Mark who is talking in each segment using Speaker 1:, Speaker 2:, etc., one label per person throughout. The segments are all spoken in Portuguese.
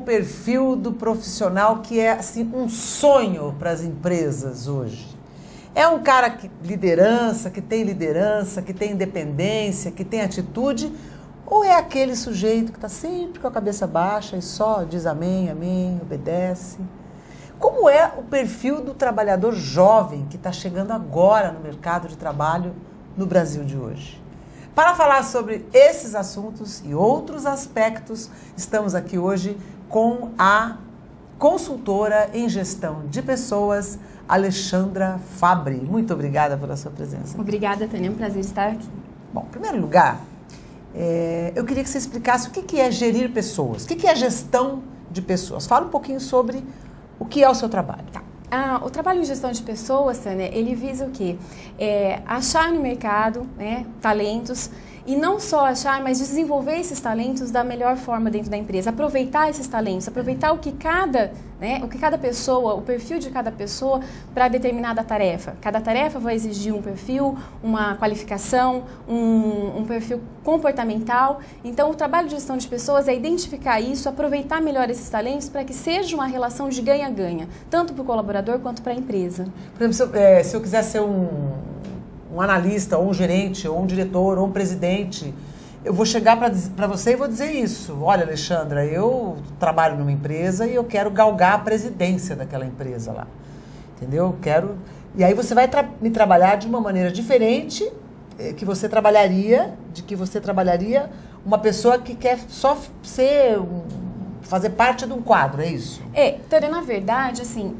Speaker 1: perfil do profissional que é assim, um sonho para as empresas hoje? É um cara que liderança, que tem independência, que tem atitude, ou é aquele sujeito que está sempre com a cabeça baixa e só diz amém, amém, obedece? Como é o perfil do trabalhador jovem que está chegando agora no mercado de trabalho no Brasil de hoje? Para falar sobre esses assuntos e outros aspectos, estamos aqui hoje com a consultora em gestão de pessoas, Alexandra Fabbri. Muito obrigada pela sua presença.
Speaker 2: Obrigada, Tânia. É um prazer estar aqui.
Speaker 1: Bom, em primeiro lugar, eu queria que você explicasse o que é gerir pessoas, o que é gestão de pessoas. Fala um pouquinho sobre o que é o seu trabalho.
Speaker 2: Tá. O trabalho em gestão de pessoas, Tânia, ele visa o quê? Achar no mercado, né, talentos, e não só achar, mas desenvolver esses talentos da melhor forma dentro da empresa. Aproveitar esses talentos, aproveitar o que cada pessoa, o perfil de cada pessoa para determinada tarefa. Cada tarefa vai exigir um perfil, uma qualificação, um perfil comportamental. Então, o trabalho de gestão de pessoas é identificar isso, aproveitar melhor esses talentos para que seja uma relação de ganha-ganha, tanto para o colaborador quanto para a empresa.
Speaker 1: Por exemplo, se eu quiser ser um analista, ou um gerente, ou um diretor, ou um presidente, eu vou chegar para você e vou dizer isso. Olha, Alexandra, eu trabalho numa empresa e eu quero galgar a presidência daquela empresa lá. Entendeu? E aí você vai me trabalhar de uma maneira diferente de que você trabalharia uma pessoa que quer só fazer parte de um quadro, é isso?
Speaker 2: Tânia, na verdade, assim,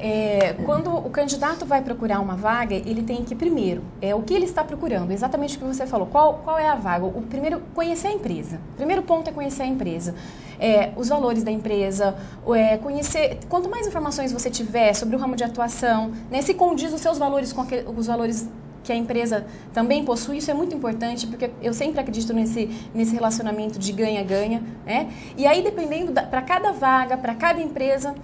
Speaker 2: quando o candidato vai procurar uma vaga, ele tem que, primeiro, o que ele está procurando, exatamente o que você falou, qual é a vaga? O primeiro, conhecer a empresa. O primeiro ponto é conhecer a empresa. Os valores da empresa, conhecer, quanto mais informações você tiver sobre o ramo de atuação, né, se condiz os seus valores com os valores que a empresa também possui, isso é muito importante, porque eu sempre acredito nesse relacionamento de ganha-ganha, né? E aí, dependendo, para cada vaga, para cada empresa,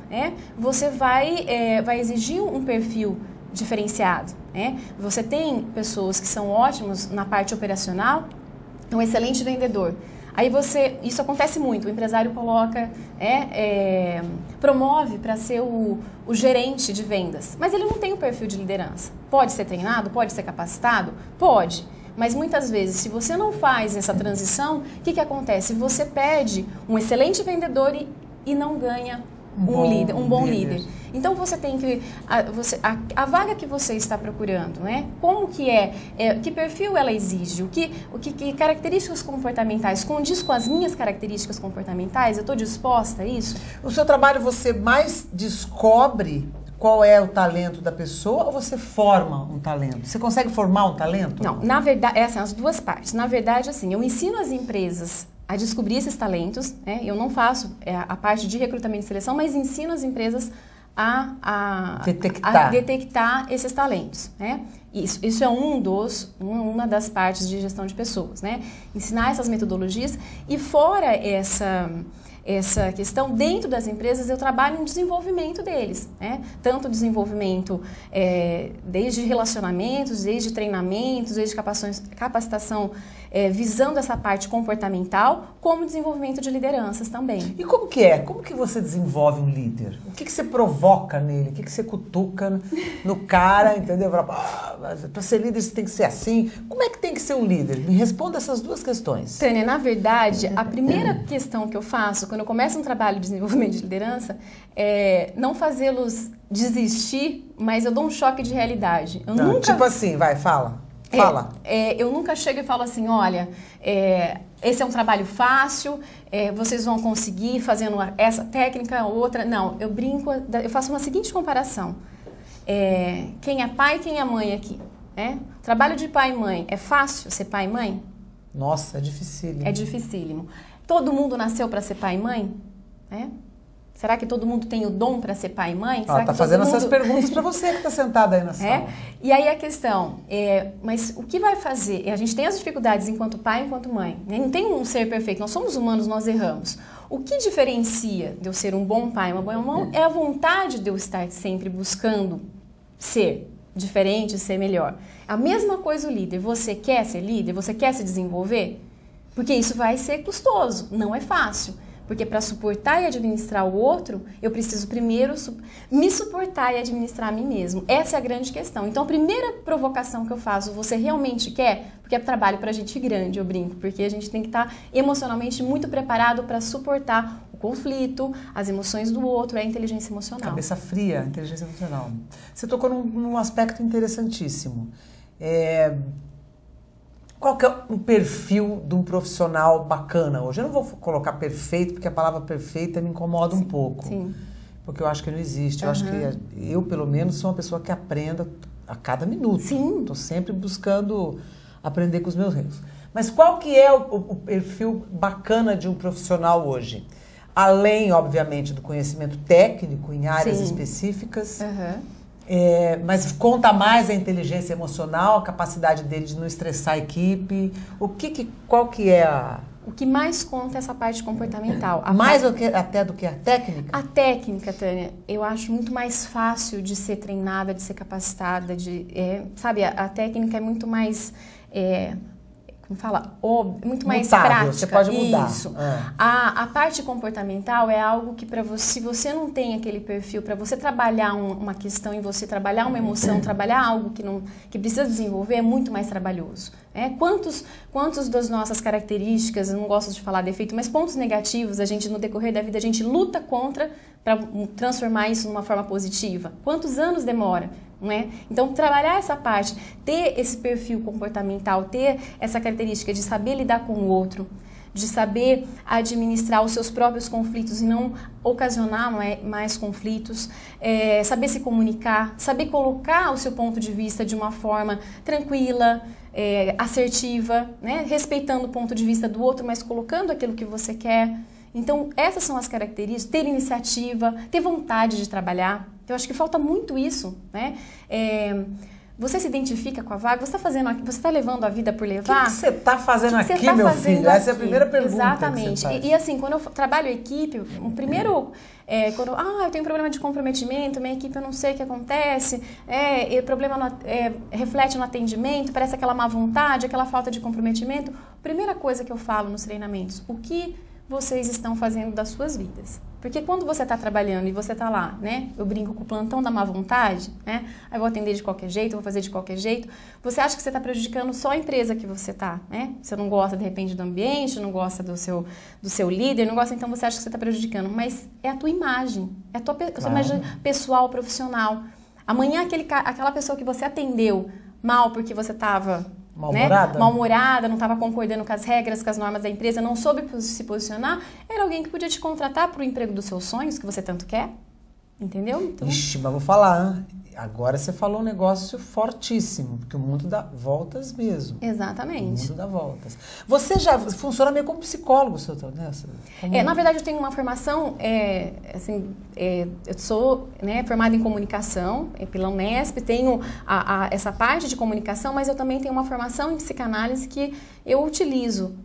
Speaker 2: você vai exigir um perfil diferenciado, né? Você tem pessoas que são ótimos na parte operacional, um excelente vendedor. Aí isso acontece muito, o empresário coloca, promove para ser o gerente de vendas, mas ele não tem o perfil de liderança. Pode ser treinado, pode ser capacitado? Pode, mas muitas vezes, se você não faz essa transição, o que acontece? Você perde um excelente vendedor e não ganha um bom líder. Então você tem que a vaga que você está procurando, né? Como que que perfil ela exige? Que características comportamentais condiz com as minhas características comportamentais? Eu estou disposta a isso?
Speaker 1: No seu trabalho você mais descobre qual é o talento da pessoa ou você forma um talento? Você consegue formar um talento?
Speaker 2: Não, na verdade, essas as duas partes. Na verdade, assim, eu ensino as empresas a descobrir esses talentos, né? Eu não faço a parte de recrutamento e seleção, mas ensino as empresas a detectar esses talentos, né? Isso é uma das partes de gestão de pessoas, né? Ensinar essas metodologias e fora essa questão, dentro das empresas eu trabalho no desenvolvimento deles, né? Tanto desenvolvimento desde relacionamentos, desde treinamentos, desde capacitação visando essa parte comportamental, como desenvolvimento de lideranças também.
Speaker 1: E como que é? Como que você desenvolve um líder? O que você provoca nele? O que você cutuca no cara, entendeu? Para ser líder você tem que ser assim. Como é que tem que ser um líder? Me responda essas duas questões.
Speaker 2: Tânia, na verdade, a primeira questão que eu faço quando eu começo um trabalho de desenvolvimento de liderança é não fazê-los desistir, mas eu dou um choque de realidade.
Speaker 1: Tipo assim, vai, fala. Fala.
Speaker 2: Eu nunca chego e falo assim, olha, esse é um trabalho fácil, vocês vão conseguir fazendo essa técnica ou outra. Não, eu brinco, eu faço uma seguinte comparação. Quem é pai e quem é mãe aqui? Trabalho de pai e mãe, é fácil ser pai e mãe?
Speaker 1: Nossa, é dificílimo.
Speaker 2: É dificílimo. Todo mundo nasceu para ser pai e mãe? Será que todo mundo tem o dom para ser pai e mãe?
Speaker 1: Está fazendo essas perguntas para você que está sentada aí na sala.
Speaker 2: E aí a questão, mas o que vai fazer? A gente tem as dificuldades enquanto pai e enquanto mãe. Não tem um ser perfeito, nós somos humanos, nós erramos. O que diferencia de eu ser um bom pai e uma boa mãe é a vontade de eu estar sempre buscando ser diferente, ser melhor. A mesma coisa o líder. Você quer ser líder? Você quer se desenvolver? Porque isso vai ser custoso, não é fácil. Porque para suportar e administrar o outro, eu preciso primeiro me suportar e administrar a mim mesmo. Essa é a grande questão. Então, a primeira provocação que eu faço, você realmente quer? Porque é trabalho para gente grande, eu brinco, porque a gente tem que estar emocionalmente muito preparado para suportar o conflito, as emoções do outro, a inteligência emocional.
Speaker 1: Cabeça fria, inteligência emocional. Você tocou num aspecto interessantíssimo. Qual que é o perfil de um profissional bacana hoje? Eu não vou colocar perfeito, porque a palavra perfeita me incomoda um pouco.
Speaker 2: Sim.
Speaker 1: Porque eu acho que não existe. Eu acho que eu, pelo menos, sou uma pessoa que aprenda a cada minuto.
Speaker 2: Sim.
Speaker 1: Estou sempre buscando aprender com os meus erros. Mas qual que é o perfil bacana de um profissional hoje? Além, obviamente, do conhecimento técnico em áreas específicas, mas conta mais a inteligência emocional, a capacidade dele de não estressar a equipe. Qual que é a...
Speaker 2: O que mais conta é essa parte comportamental.
Speaker 1: Até do que a técnica?
Speaker 2: A técnica, Tânia, eu acho muito mais fácil de ser treinada, de ser capacitada, sabe, a técnica é muito mais... como fala? Muito mais prática.
Speaker 1: Você pode mudar.
Speaker 2: Isso. A parte comportamental é algo que se você não tem aquele perfil, para você trabalhar uma questão em você, trabalhar uma emoção, trabalhar algo que precisa desenvolver, é muito mais trabalhoso. Quantos das nossas características, eu não gosto de falar defeito, mas pontos negativos, a gente no decorrer da vida, a gente luta contra para transformar isso numa forma positiva? Quantos anos demora? Então, trabalhar essa parte, ter esse perfil comportamental, ter essa característica de saber lidar com o outro, de saber administrar os seus próprios conflitos e não ocasionar mais conflitos, saber se comunicar, saber colocar o seu ponto de vista de uma forma tranquila, assertiva, respeitando o ponto de vista do outro, mas colocando aquilo que você quer. Então, essas são as características, ter iniciativa, ter vontade de trabalhar. Eu acho que falta muito isso, Você se identifica com a vaga? Você está levando a vida por levar?
Speaker 1: O que você está fazendo aqui, meu filho? Essa é a primeira pergunta.
Speaker 2: Exatamente. E assim, quando eu trabalho em equipe, o primeiro... eu tenho problema de comprometimento, minha equipe eu não sei o que acontece, o problema reflete no atendimento, parece aquela má vontade, aquela falta de comprometimento. A primeira coisa que eu falo nos treinamentos, o que vocês estão fazendo das suas vidas? Porque quando você está trabalhando e você está lá, eu brinco com o plantão da má vontade, aí eu vou atender de qualquer jeito, vou fazer de qualquer jeito, você acha que você está prejudicando só a empresa que você está, Você não gosta, de repente, do ambiente, não gosta do seu líder, não gosta, então você acha que você está prejudicando, mas é a tua imagem, é a tua imagem pessoal, profissional. Amanhã aquela pessoa que você atendeu mal porque você estava... mal-humorada, não estava concordando com as regras, com as normas da empresa, não soube se posicionar, era alguém que podia te contratar para o emprego dos seus sonhos, que você tanto quer, entendeu? Então...
Speaker 1: Ixi, mas vou falar, hein? Agora você falou um negócio fortíssimo, porque o mundo dá voltas mesmo.
Speaker 2: Exatamente.
Speaker 1: O mundo dá voltas. Você já funciona meio como psicólogo, seu Nessa?
Speaker 2: Na verdade, eu tenho uma formação, eu sou formada em comunicação pela Unesp, tenho essa parte de comunicação, mas eu também tenho uma formação em psicanálise que eu utilizo,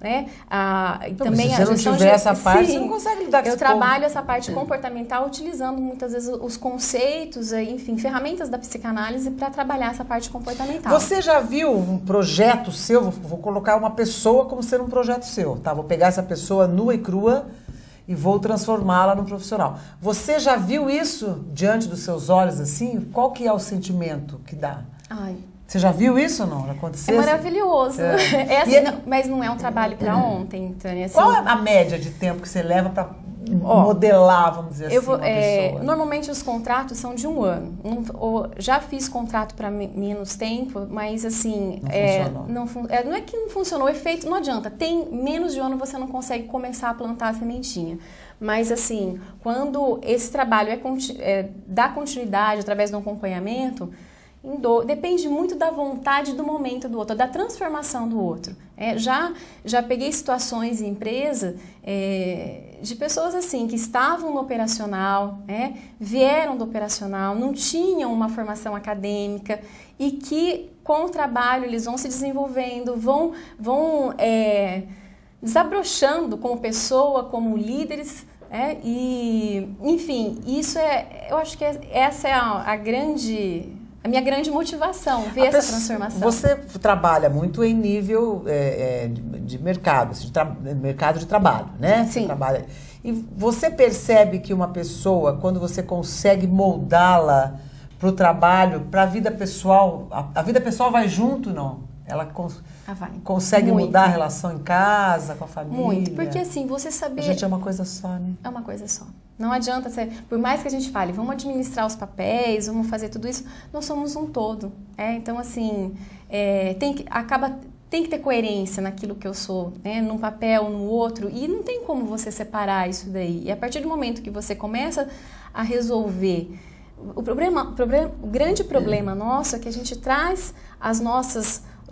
Speaker 1: também se você não tiver essa parte, você não consegue lidar com isso.
Speaker 2: Eu trabalho essa parte comportamental utilizando muitas vezes os conceitos, enfim, ferramentas da psicanálise para trabalhar essa parte comportamental.
Speaker 1: Você já viu um projeto seu? Vou colocar uma pessoa como sendo um projeto seu, tá? Vou pegar essa pessoa nua e crua e vou transformá-la num profissional. Você já viu isso diante dos seus olhos assim? Qual que é o sentimento que dá? Você já viu isso ou não? Acontecer?
Speaker 2: É maravilhoso. Mas não é um trabalho para ontem, Tânia. Assim,
Speaker 1: qual é a média de tempo que você leva para modelar, vamos dizer assim, uma pessoa?
Speaker 2: Normalmente os contratos são de 1 ano. Já fiz contrato para menos tempo, mas assim... Não é que não funcionou, o efeito não adianta. Tem menos de 1 ano você não consegue começar a plantar a sementinha. Mas assim, quando esse trabalho dá continuidade através de um acompanhamento... Depende muito da vontade do momento do outro, da transformação do outro. Já peguei situações em empresa de pessoas assim que estavam no operacional, vieram do operacional, não tinham uma formação acadêmica e que com o trabalho eles vão se desenvolvendo, vão desabrochando como pessoa, como líderes. E, enfim, eu acho que essa é a minha grande motivação, ver essa transformação.
Speaker 1: Você trabalha muito em nível de mercado, mercado de trabalho, né?
Speaker 2: Sim.
Speaker 1: Você trabalha. E você percebe que uma pessoa, quando você consegue moldá-la para o trabalho, para a vida pessoal, a vida pessoal vai junto, não? Ela consegue
Speaker 2: Muito.
Speaker 1: mudar a relação em casa, com a família?
Speaker 2: Muito, porque assim, você saber...
Speaker 1: A gente é uma coisa só, né?
Speaker 2: É uma coisa só. Não adianta ser... Por mais que a gente fale, vamos administrar os papéis, vamos fazer tudo isso, nós somos um todo. Então, assim, tem que ter coerência naquilo que eu sou, né? Num papel, no outro, e não tem como você separar isso daí. E a partir do momento que você começa a resolver... O grande problema nosso é que a gente traz os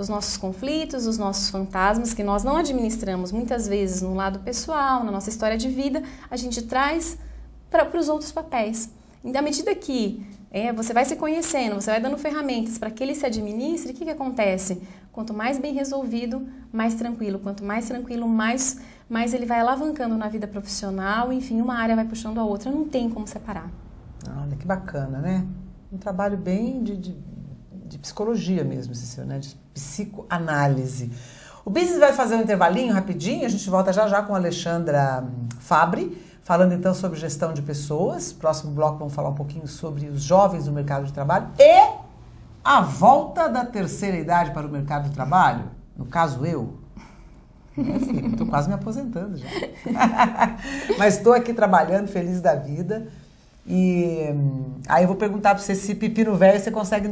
Speaker 2: nossos conflitos, os nossos fantasmas, que nós não administramos muitas vezes no lado pessoal, na nossa história de vida, a gente traz para os outros papéis. E à medida que você vai se conhecendo, você vai dando ferramentas para que ele se administre, o que acontece? Quanto mais bem resolvido, mais tranquilo. Quanto mais tranquilo, mais ele vai alavancando na vida profissional, enfim, uma área vai puxando a outra, não tem como separar.
Speaker 1: Olha, que bacana, né? Um trabalho bem de psicologia mesmo, esse seu, né? De psicoanálise. O Business vai fazer um intervalinho rapidinho, a gente volta já com a Alexandra Fabbri, falando então sobre gestão de pessoas. Próximo bloco vamos falar um pouquinho sobre os jovens no mercado de trabalho e a volta da terceira idade para o mercado de trabalho. No caso, eu. Estou quase me aposentando já. Mas estou aqui trabalhando, feliz da vida. E aí eu vou perguntar para você se pepino velho você consegue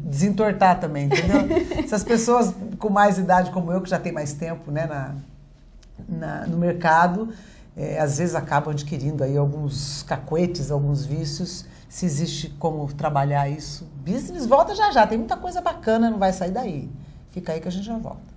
Speaker 1: desentortar também, entendeu? Essas pessoas com mais idade como eu, que já tem mais tempo, né, no mercado, às vezes acabam adquirindo aí alguns cacuetes, alguns vícios. Se existe como trabalhar isso, Business volta já, tem muita coisa bacana, não vai sair daí. Fica aí que a gente já volta.